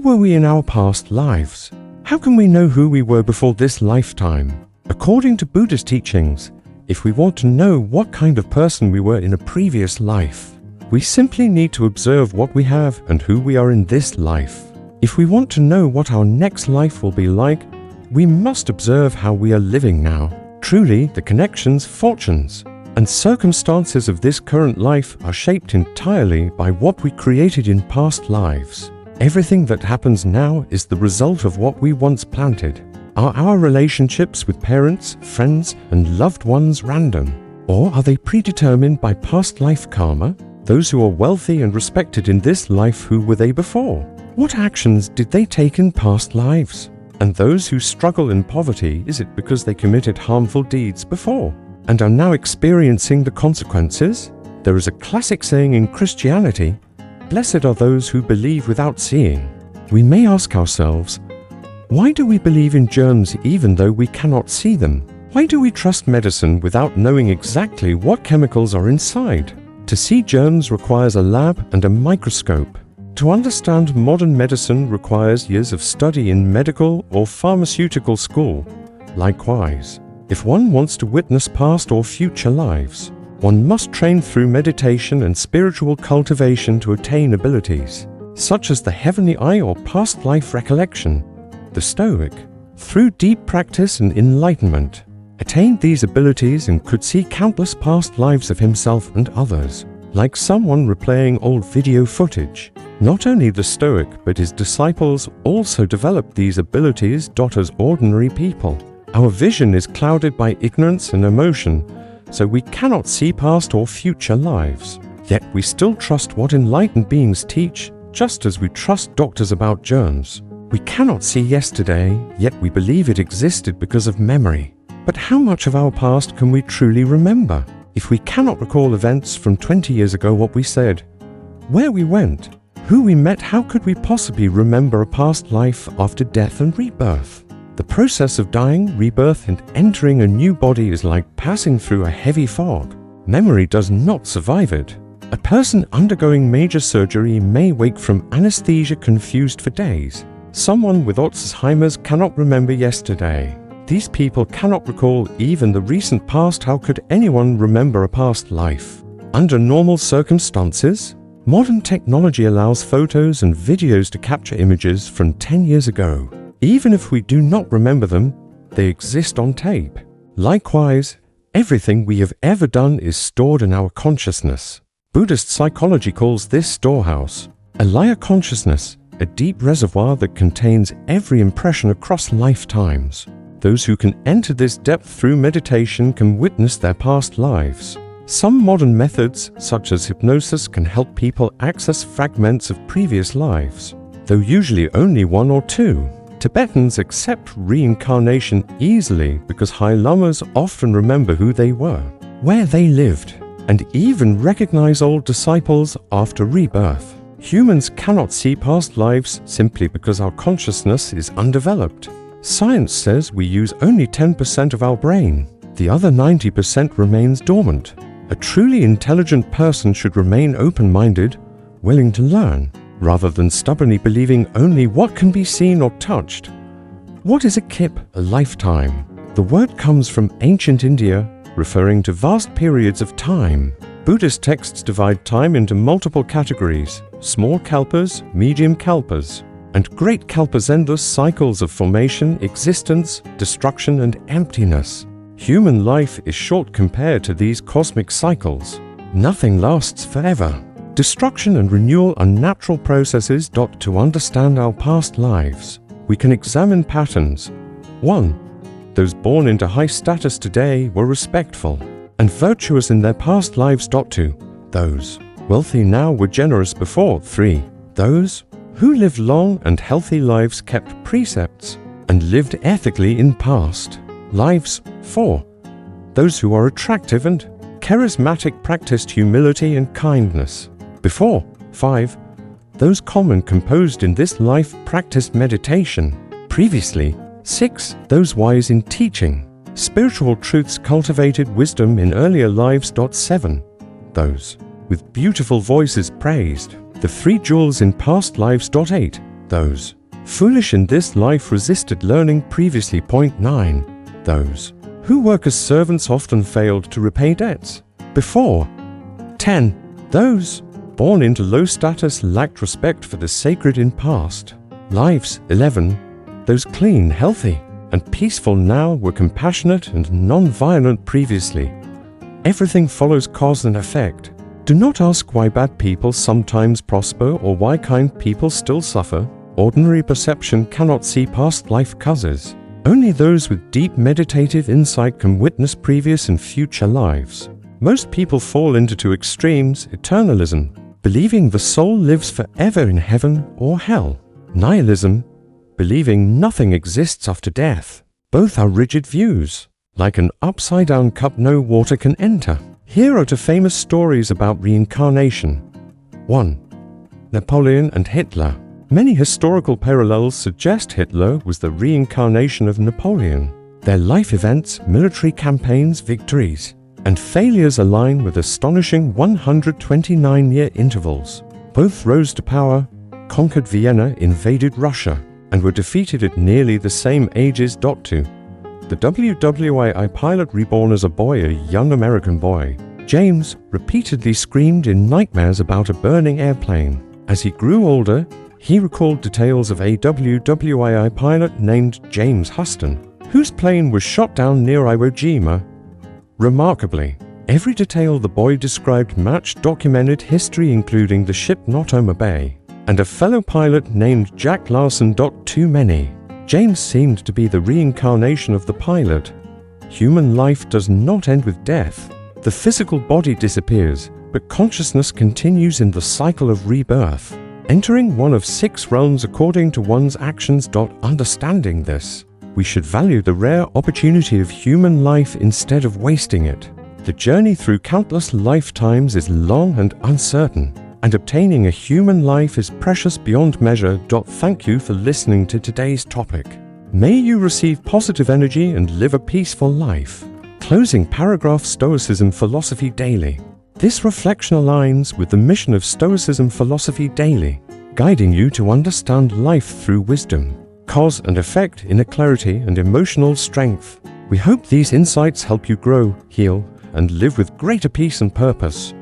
were we in our past lives? How can we know who we were before this lifetime? According to Buddhist teachings, if we want to know what kind of person we were in a previous life, we simply need to observe what we have and who we are in this life. If we want to know what our next life will be like, we must observe how we are living now. Truly, the connections, fortunes, and circumstances of this current life are shaped entirely by what we created in past lives. Everything that happens now is the result of what we once planted. Are our relationships with parents, friends, and loved ones random? Or are they predetermined by past life karma? Those who are wealthy and respected in this life, who were they before? What actions did they take in past lives? And those who struggle in poverty, is it because they committed harmful deeds before and are now experiencing the consequences? There is a classic saying in Christianity, "Blessed are those who believe without seeing." We may ask ourselves, why do we believe in germs even though we cannot see them? Why do we trust medicine without knowing exactly what chemicals are inside? To see germs requires a lab and a microscope. To understand modern medicine requires years of study in medical or pharmaceutical school. Likewise, if one wants to witness past or future lives, one must train through meditation and spiritual cultivation to attain abilities, such as the heavenly eye or past life recollection. The Stoic, through deep practice and enlightenment, attained these abilities and could see countless past lives of himself and others, like someone replaying old video footage. Not only the Stoic, but his disciples also developed these abilities as ordinary people. Our vision is clouded by ignorance and emotion, so we cannot see past or future lives. Yet we still trust what enlightened beings teach, just as we trust doctors about germs. We cannot see yesterday, yet we believe it existed because of memory. But how much of our past can we truly remember? If we cannot recall events from 20 years ago, what we said, where we went, who we met, how could we possibly remember a past life after death and rebirth? The process of dying, rebirth, and entering a new body is like passing through a heavy fog. Memory does not survive it. A person undergoing major surgery may wake from anesthesia confused for days. Someone with Alzheimer's cannot remember yesterday. These people cannot recall even the recent past. How could anyone remember a past life? Under normal circumstances, modern technology allows photos and videos to capture images from 10 years ago. Even if we do not remember them, they exist on tape. Likewise, everything we have ever done is stored in our consciousness. Buddhist psychology calls this storehouse, a Alaya consciousness, a deep reservoir that contains every impression across lifetimes. Those who can enter this depth through meditation can witness their past lives. Some modern methods, such as hypnosis, can help people access fragments of previous lives, though usually only one or two. Tibetans accept reincarnation easily because high lamas often remember who they were, where they lived, and even recognize old disciples after rebirth. Humans cannot see past lives simply because our consciousness is undeveloped. Science says we use only 10% of our brain. The other 90% remains dormant. A truly intelligent person should remain open-minded, willing to learn, rather than stubbornly believing only what can be seen or touched. What is a kip, a lifetime? The word comes from ancient India, referring to vast periods of time. Buddhist texts divide time into multiple categories: small kalpas, medium kalpas, and great kalpas, endless cycles of formation, existence, destruction, and emptiness. Human life is short compared to these cosmic cycles. Nothing lasts forever. Destruction and renewal are natural processes. To understand our past lives, we can examine patterns. 1. Those born into high status today were respectful and virtuous in their past lives. 2. Those wealthy now were generous before. 3. Those who lived long and healthy lives kept precepts and lived ethically in past lives. 4. Those who are attractive and charismatic practiced humility and kindness before. 5. Those common composed in this life practiced meditation previously. 6. Those wise in teaching spiritual truths cultivated wisdom in earlier lives. 7. Those with beautiful voices praised the three jewels in past lives. 8. Those foolish in this life resisted learning previously. Point 9. Those who work as servants often failed to repay debts before. 10. Those born into low status lacked respect for the sacred in past lives. 11. Those clean, healthy, and peaceful now were compassionate and non-violent previously. Everything follows cause and effect. Do not ask why bad people sometimes prosper or why kind people still suffer. Ordinary perception cannot see past life causes. Only those with deep meditative insight can witness previous and future lives. Most people fall into two extremes: eternalism, believing the soul lives forever in heaven or hell; nihilism, believing nothing exists after death. Both are rigid views. Like an upside-down cup no water can enter. Here are two famous stories about reincarnation. 1. Napoleon and Hitler. Many historical parallels suggest Hitler was the reincarnation of Napoleon. Their life events, military campaigns, victories, and failures align with astonishing 129-year intervals. Both rose to power, conquered Vienna, invaded Russia, and were defeated at nearly the same ages. 2. The WWII pilot reborn as a boy, a young American boy. James repeatedly screamed in nightmares about a burning airplane. As he grew older, he recalled details of a WWII pilot named James Huston, whose plane was shot down near Iwo Jima. Remarkably, every detail the boy described matched documented history, including the ship not Bay, and a fellow pilot named Jack Larson. Too many. James seemed to be the reincarnation of the pilot. Human life does not end with death. The physical body disappears, but consciousness continues in the cycle of rebirth, entering one of 6 realms according to one's actions. Understanding this, we should value the rare opportunity of human life instead of wasting it. The journey through countless lifetimes is long and uncertain, and obtaining a human life is precious beyond measure. Thank you for listening to today's topic. May you receive positive energy and live a peaceful life. Closing paragraph. Stoicism Philosophy Daily. This reflection aligns with the mission of Stoicism Philosophy Daily, guiding you to understand life through wisdom, cause and effect, inner clarity, and emotional strength. We hope these insights help you grow, heal, and live with greater peace and purpose.